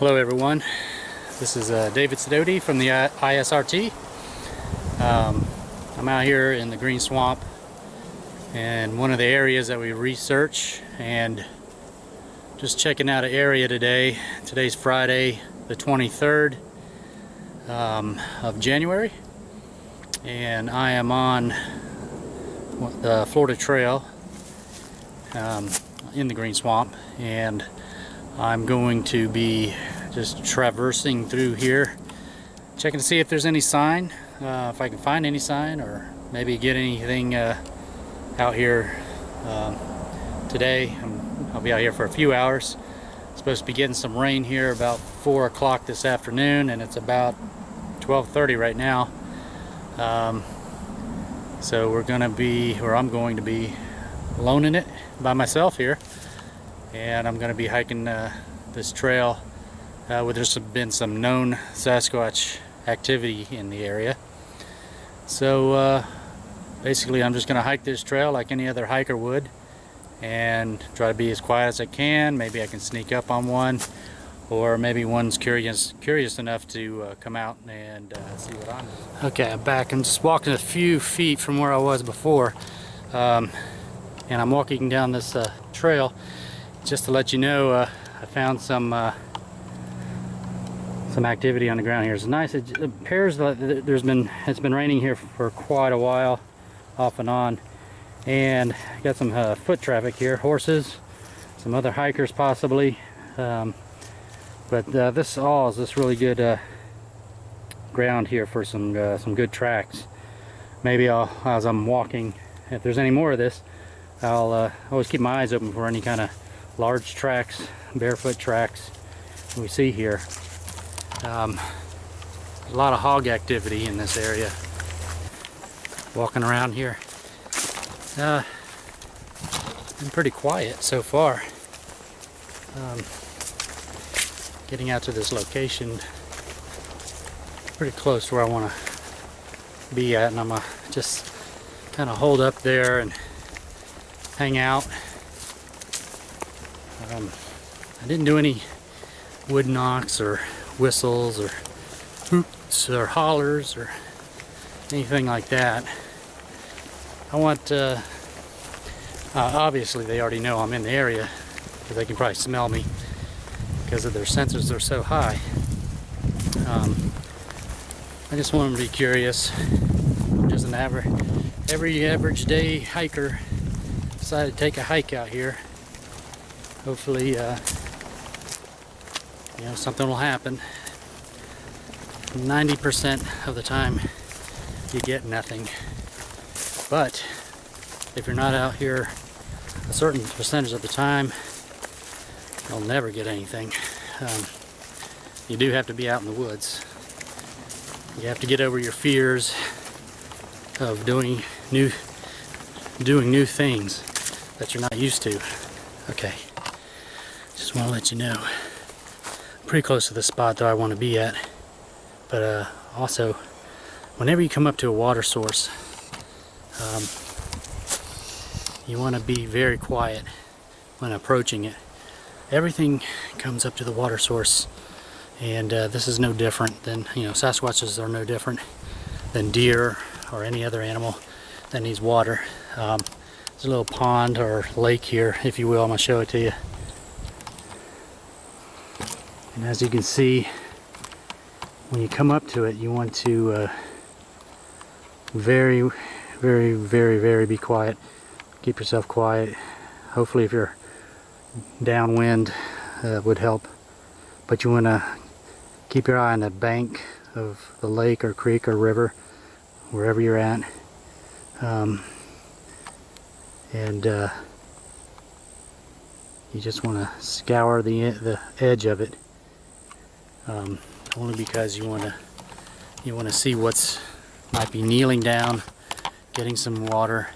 Hello everyone, this is David Sidoti from the ISRT. I'm out here in the Green Swamp and one of the areas that we research, and just checking out an area today. Today's Friday the 23rd of January, and I am on the Florida Trail in the Green Swamp, and I'm going to be just traversing through here, checking to see if there's any sign, if I can find any sign, or maybe get anything out here today. I'll be out here for a few hours. Supposed to be getting some rain here about 4 o'clock this afternoon, and it's about 12:30 right now. So we're gonna be, or I'm going to be loaning it by myself here, and I'm going to be hiking this trail where there's been some known Sasquatch activity in the area. So basically I'm just going to hike this trail like any other hiker would, and try to be as quiet as I can. Maybe I can sneak up on one, or maybe one's curious enough to come out and see what I'm doing. Okay, I'm back. I'm just walking a few feet from where I was before, and I'm walking down this trail. Just to let you know, I found some activity on the ground here. It's nice. It appears that it's been raining here for quite a while, off and on, and got some foot traffic here, horses, some other hikers possibly. But this is this really good ground here for some good tracks. Maybe as I'm walking, if there's any more of this, I'll always keep my eyes open for any kind of large tracks, barefoot tracks we see here. A lot of hog activity in this area. Walking around here, been pretty quiet so far. Getting out to this location, pretty close to where I want to be at, and I'm gonna just kind of hold up there and hang out. I didn't do any wood knocks or whistles or hoots or hollers or anything like that. I want obviously they already know I'm in the area, because they can probably smell me because of their sensors are so high. I just want them to be curious. Just an every average day hiker decided to take a hike out here. Hopefully something will happen. 90% of the time you get nothing, but if you're not out here a certain percentage of the time, you'll never get anything. You do have to be out in the woods. You have to get over your fears of doing new things that you're not used to. Okay, just want to let you know, I'm pretty close to the spot that I want to be at, but also whenever you come up to a water source, you want to be very quiet when approaching it. Everything comes up to the water source, and this is no different than, Sasquatches are no different than deer or any other animal that needs water. There's a little pond or lake here, if you will. I'm going to show it to you. And as you can see, when you come up to it, you want to very, very, very, very be quiet. Keep yourself quiet. Hopefully if you're downwind, would help. But you want to keep your eye on the bank of the lake or creek or river, wherever you're at. And you just want to scour the edge of it, only because you want to see what's might be kneeling down, getting some water.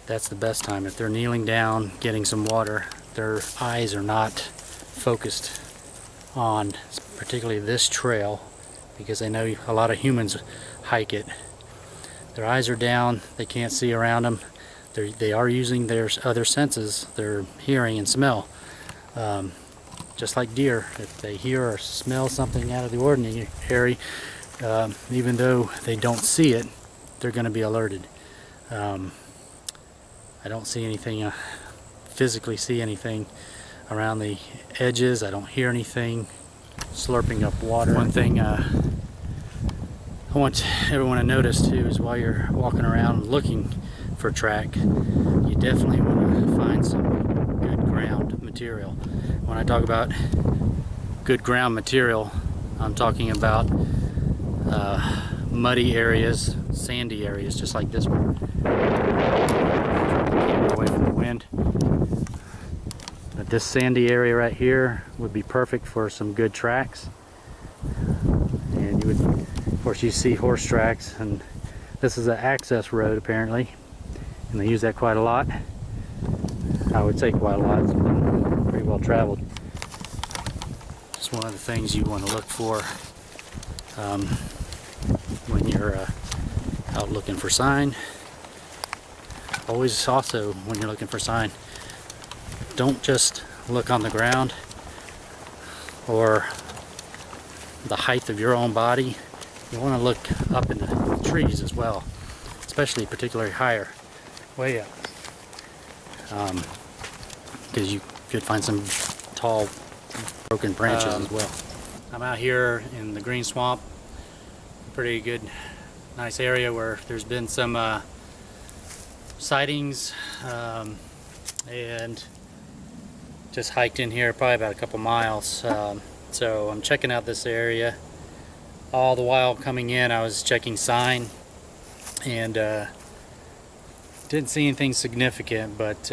That's the best time. If they're kneeling down, getting some water, their eyes are not focused on particularly this trail, because they know a lot of humans hike it. Their eyes are down, they can't see around them. They are using their other senses, their hearing and smell. just like deer. If they hear or smell something out of the ordinary, even though they don't see it, they're going to be alerted. I don't see anything, physically see anything around the edges. I don't hear anything slurping up water. One thing I want everyone to notice too is while you're walking around looking for track, you definitely want to find some good ground material. When I talk about good ground material, I'm talking about muddy areas, sandy areas, just like this one. Keep away from the wind. But this sandy area right here would be perfect for some good tracks. And you would, of course, you see horse tracks, and this is an access road apparently, and they use that quite a lot. I would say quite a lot. It's been pretty well traveled. Just one of the things you want to look for when you're out looking for sign. Always also, when you're looking for sign, don't just look on the ground or the height of your own body. You want to look up in the trees as well, especially particularly higher, way up, because you could find some tall broken branches as well. I'm out here in the green swamp, pretty good, nice area where there's been some sightings, and just hiked in here probably about a couple miles. So I'm checking out this area. All the while coming in, I was checking sign, and didn't see anything significant, but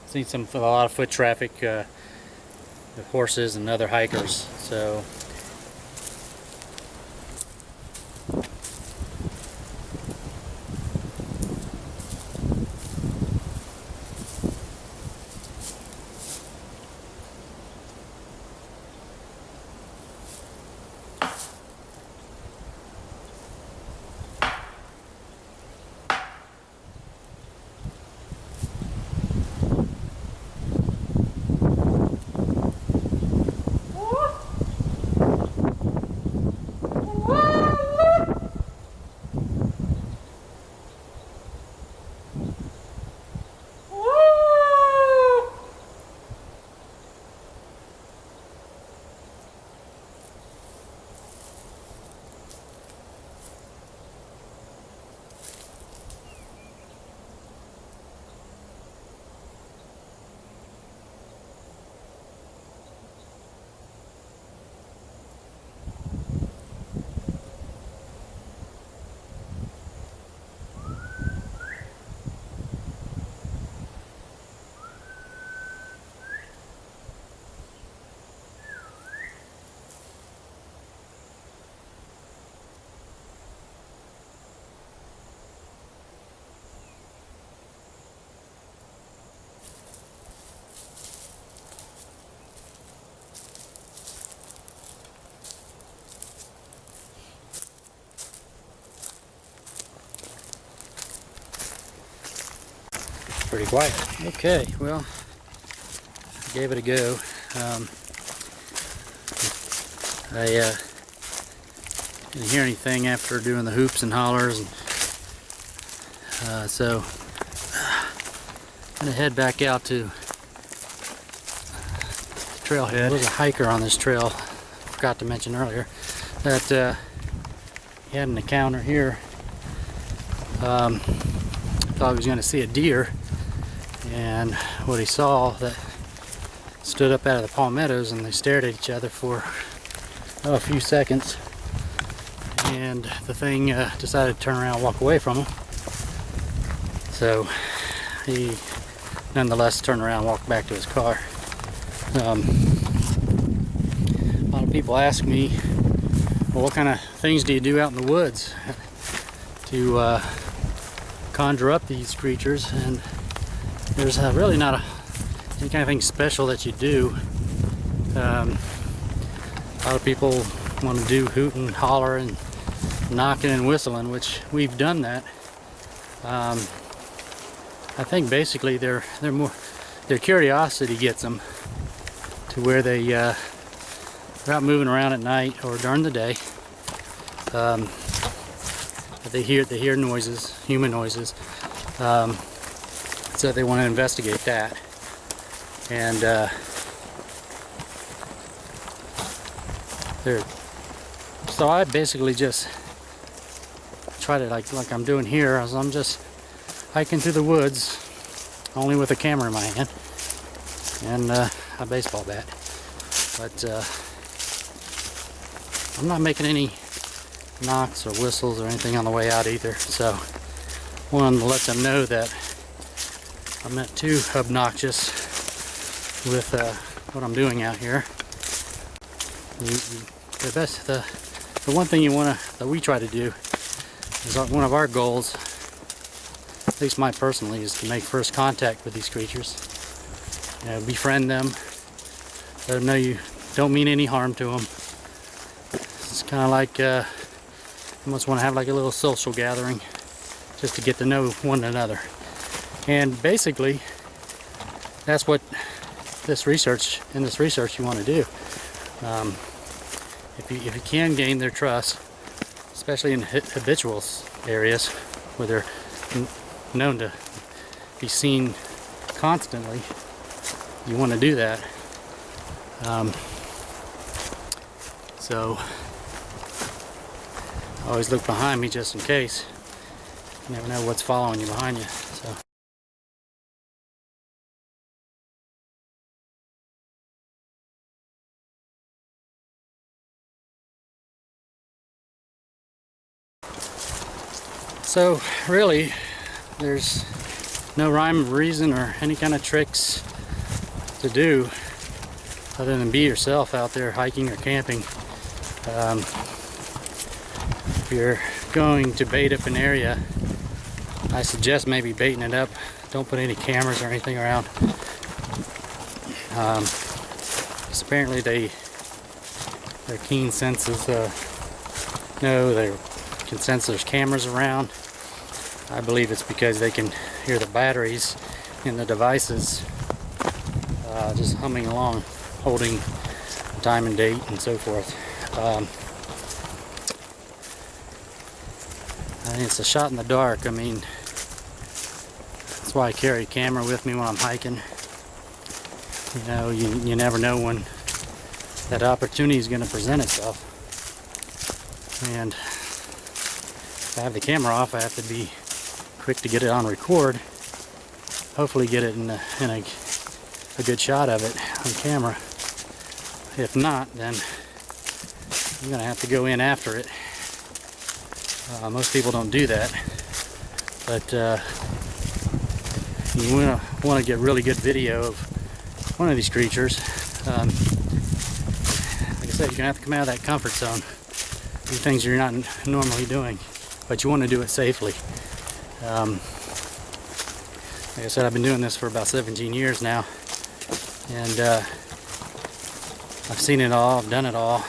seen a lot of foot traffic with horses and other hikers. So pretty quiet. Okay, well, I gave it a go. I didn't hear anything after doing the hoops and hollers, and so I'm gonna head back out to the trailhead. There was a hiker on this trail, I forgot to mention earlier, that he had an encounter here. Thought he was going to see a deer, and what he saw, that stood up out of the palmettos, and they stared at each other for a few seconds, and the thing decided to turn around and walk away from him. So he nonetheless turned around and walked back to his car. A lot of people ask me, well, what kind of things do you do out in the woods to conjure up these creatures? And there's really not any kind of thing special that you do. A lot of people want to do hoot and holler and knocking and whistling, which we've done that. I think basically their curiosity gets them, to where they're out moving around at night or during the day. But they hear noises, human noises. So they want to investigate that. And so I basically just try to, like I'm doing here, as I'm just hiking through the woods, only with a camera in my hand and a baseball bat. But I'm not making any knocks or whistles or anything on the way out either. So I wanted to let them know that I'm not too obnoxious with what I'm doing out here. The one thing that we try to do is one of our goals, at least mine personally, is to make first contact with these creatures. Befriend them. Let them know you don't mean any harm to them. It's kind of like you almost want to have like a little social gathering just to get to know one another. And basically, that's what this research you want to do. If you can gain their trust, especially in habitual areas where they're known to be seen constantly, you want to do that. So I always look behind me just in case. You never know what's following you behind you. So really, there's no rhyme or reason or any kind of tricks to do other than be yourself out there hiking or camping. If you're going to bait up an area, I suggest maybe baiting it up. Don't put any cameras or anything around. Because apparently their keen senses know they can sense there's cameras around. I believe it's because they can hear the batteries in the devices just humming along, holding time and date and so forth. I think it's a shot in the dark. I mean, that's why I carry a camera with me when I'm hiking. You know, you never know when that opportunity is going to present itself. And if I have the camera off, I have to be quick to get it on record. Hopefully get it in a good shot of it on camera. If not, then I'm going to have to go in after it. Most people don't do that. But you want to get really good video of one of these creatures. Like I said, you're going to have to come out of that comfort zone. Do things you're not normally doing, but you want to do it safely. Like I said, I've been doing this for about 17 years now, and I've seen it all, I've done it all.